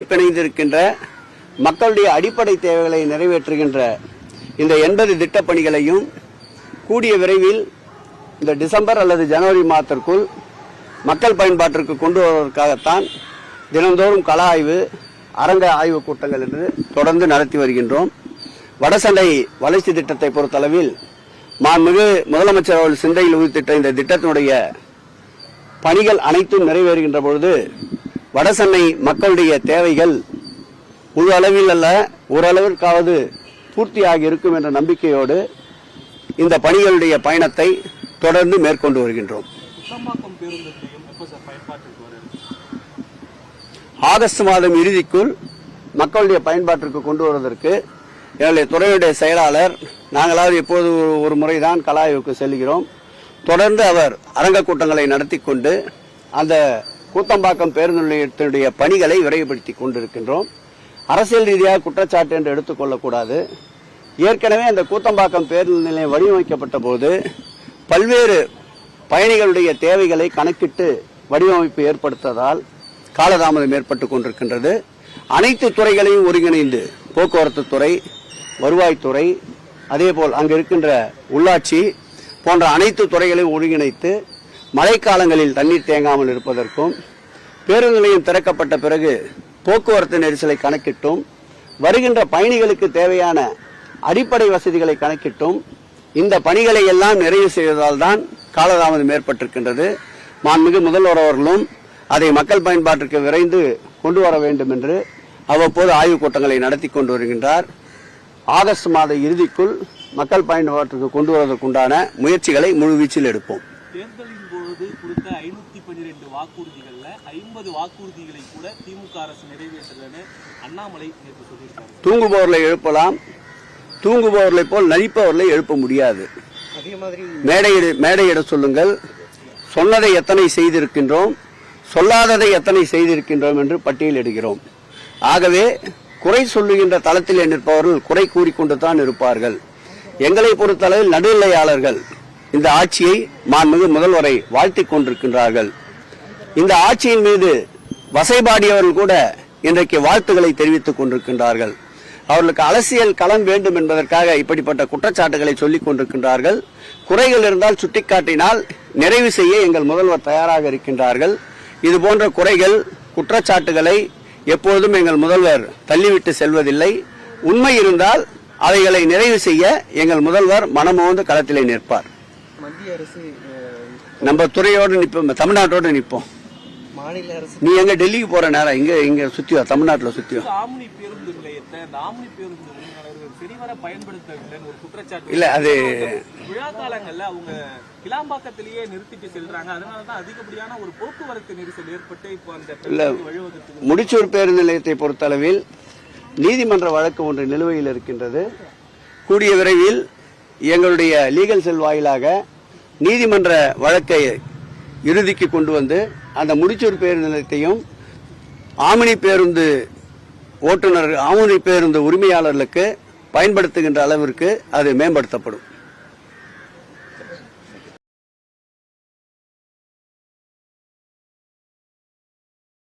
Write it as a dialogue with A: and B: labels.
A: பிணைந்திருக்கின்ற மக்களுடைய அடிப்படை தேவைகளை நிறைவேற்றுகின்ற இந்த 80 திட்டப் பணிகளையும் கூடிய விரைவில் இந்த டிசம்பர் அல்லது ஜனவரி மாதத்திற்குள் மக்கள் பயன்பாட்டிற்கு கொண்டு வருவதற்காகத்தான் தினந்தோறும் கள ஆய்வு அரங்க ஆய்வுக் கூட்டங்கள் என்று தொடர்ந்து நடத்தி வருகின்றோம். வடசென்னை வளர்ச்சி திட்டத்தை பொறுத்தளவில் மாண்புமிகு முதலமைச்சர் அவர்கள் சிந்தையில் உயிர்த்திட்ட இந்த திட்டத்தினுடைய பணிகள் அனைத்தும் நிறைவேறுகின்ற பொழுது வடசென்னை மக்களுடைய தேவைகள் முழு அளவில் அல்ல ஓரளவிற்காவது பூர்த்தியாகி இருக்கும் என்ற நம்பிக்கையோடு இந்த பணிகளுடைய பயணத்தை தொடர்ந்து மேற்கொண்டு வருகின்றோம். ஆகஸ்ட் மாதம் இறுதிக்குள் மக்களுடைய பயன்பாட்டிற்கு கொண்டு வருவதற்கு எங்களுடைய துறையுடைய செயலாளர் நாங்களாவது எப்போது ஒரு முறைதான் கள ஆய்வுக்கு செல்கிறோம். தொடர்ந்து அவர் அரங்க கூட்டங்களை நடத்தி கொண்டு அந்த கூத்தம்பாக்கம் பேருந்து நிலையத்தினுடைய பணிகளை விரைவுபடுத்தி கொண்டிருக்கின்றோம். அரசியல் ரீதியாக குற்றச்சாட்டு என்று எடுத்துக்கொள்ளக்கூடாது. ஏற்கனவே அந்த கூத்தம்பாக்கம் பேருந்து நிலையம் வடிவமைக்கப்பட்ட போது பல்வேறு பயணிகளுடைய தேவைகளை கணக்கிட்டு வடிவமைப்பு ஏற்படுத்ததால் காலதாமதம் ஏற்பட்டுக் கொண்டிருக்கின்றது. அனைத்து துறைகளையும் ஒருங்கிணைந்து போக்குவரத்து துறை, வருவாய்த்துறை, அதேபோல் அங்கு இருக்கின்ற உள்ளாட்சி போன்ற அனைத்து துறைகளையும் ஒருங்கிணைத்து மழைக்காலங்களில் தண்ணீர் தேங்காமல் இருப்பதற்கும், பேருந்து நிலையம் திறக்கப்பட்ட பிறகு போக்குவரத்து நெரிசலை கணக்கிட்டும், வருகின்ற பயணிகளுக்கு தேவையான அடிப்படை வசதிகளை கணக்கிட்டும் இந்த பணிகளை எல்லாம் நிறைவு செய்வதால் தான் காலதாமதம் ஏற்பட்டிருக்கின்றது. மாண்புமிகு முதல்வர் அவர்களும் அதை மக்கள் பயன்பாட்டிற்கு விரைந்து கொண்டு வர வேண்டும் என்று அவ்வப்போது ஆய்வுக் கூட்டங்களை நடத்தி கொண்டு வருகின்றார். ஆகஸ்ட் மாத இறுதிக்குள் மக்கள் பயன்பாட்டிற்கு கொண்டு வருவதற்குண்டான முயற்சிகளை முழுவீச்சில் எடுப்போம்.
B: தேர்தலின் பொழுது கொடுத்த 512 வாக்குறுதிகள்ல 50 வாக்குறுதிகளை கூட திமுக அரசு நிறைவேற்றலன்னு அண்ணாமலை நேற்று சொல்லியிருக்காரு.
A: தூங்குபவர்களை எழுப்பலாம், தூங்குபவர்களை போல் நடிப்பவர்களை எழுப்ப முடியாது.
B: அதே மாதிரி
A: மேடையிட சொல்லுங்கள், சொன்னதை எத்தனை செய்திருக்கின்றோம், சொல்லாததை எத்தனை செய்திருக்கின்றோம் என்று பட்டியலிடுகிறோம். ஆகவே குறை சொல்லுகின்ற தளத்தில் நிற்பவர்கள் குறை கூறிக்கொண்டு தான் இருப்பார்கள். எங்களை பொறுத்தளவில் நடுநிலையாளர்கள் இந்த ஆட்சியை மாண்புமிகு முதல்வரை வாழ்த்திக் கொண்டிருக்கின்றார்கள். இந்த ஆட்சியின் மீது வசைபாடியவர்கள் கூட இன்றைக்கு வாழ்த்துக்களை தெரிவித்துக் கொண்டிருக்கின்றார்கள். அவர்களுக்கு அரசியல் களம் வேண்டும் என்பதற்காக இப்படிப்பட்ட குற்றச்சாட்டுகளை சொல்லிக் கொண்டிருக்கின்றார்கள். குறைகள் இருந்தால் சுட்டிக்காட்டினால் நிறைவு செய்ய எங்கள் முதல்வர் தயாராக இருக்கின்றார்கள். இதுபோன்ற குறைகள், குற்றச்சாட்டுகளை எப்பொழுதும் எங்கள் முதல்வர் தள்ளிவிட்டு செல்வதில்லை. உண்மை இருந்தால் அவைகளை நிறைவு செய்ய எங்கள் முதல்வர் மனமோந்து களத்திலே நிற்பார்.
B: மத்திய அரசு
A: நம்ம துறையோடு நிற்போம், தமிழ்நாட்டோடு நிற்போம்.
B: மாநில அரசு
A: நீ எங்க டெல்லிக்கு போற நேரம் இங்க சுத்தியோ, தமிழ்நாட்டில் சுத்தியோ.
B: ஆம்னி பேருந்து நிலையத்தை ஆம்னி பேருந்து உரிமையாளர்கள் சரிவர பயன்படுத்தவில்லைன்னு ஒரு குற்றச்சாட்டு
A: இல்ல, அது
B: விழா காலங்கள்ல அவங்க கிளாம்பாக்கத்திலேயே நிறுத்திட்டு செல்றாங்க. அதனாலதான் அதிகப்படியான ஒரு போக்குவரத்து நெரிசல் ஏற்பட்டு இப்போ அந்த வழிவகுத்து
A: முடிச்சூர் பேருந்து நிலையத்தை பொறுத்தளவில் நீதிமன்ற வழக்கு ஒன்று நிலுவையில் இருக்கின்றது. கூடிய விரைவில் எங்களுடைய லீகல் செல் வாயிலாக நீதிமன்ற வழக்கை இறுதிக்கு கொண்டு வந்து அந்த முடிச்சூர் பேருந்து நிலையத்தையும் ஆம்னி பேருந்து ஓட்டுநர், ஆம்னி பேருந்து உரிமையாளர்களுக்கு பயன்படுத்துகின்ற அளவிற்கு அது மேம்படுத்தப்படும்.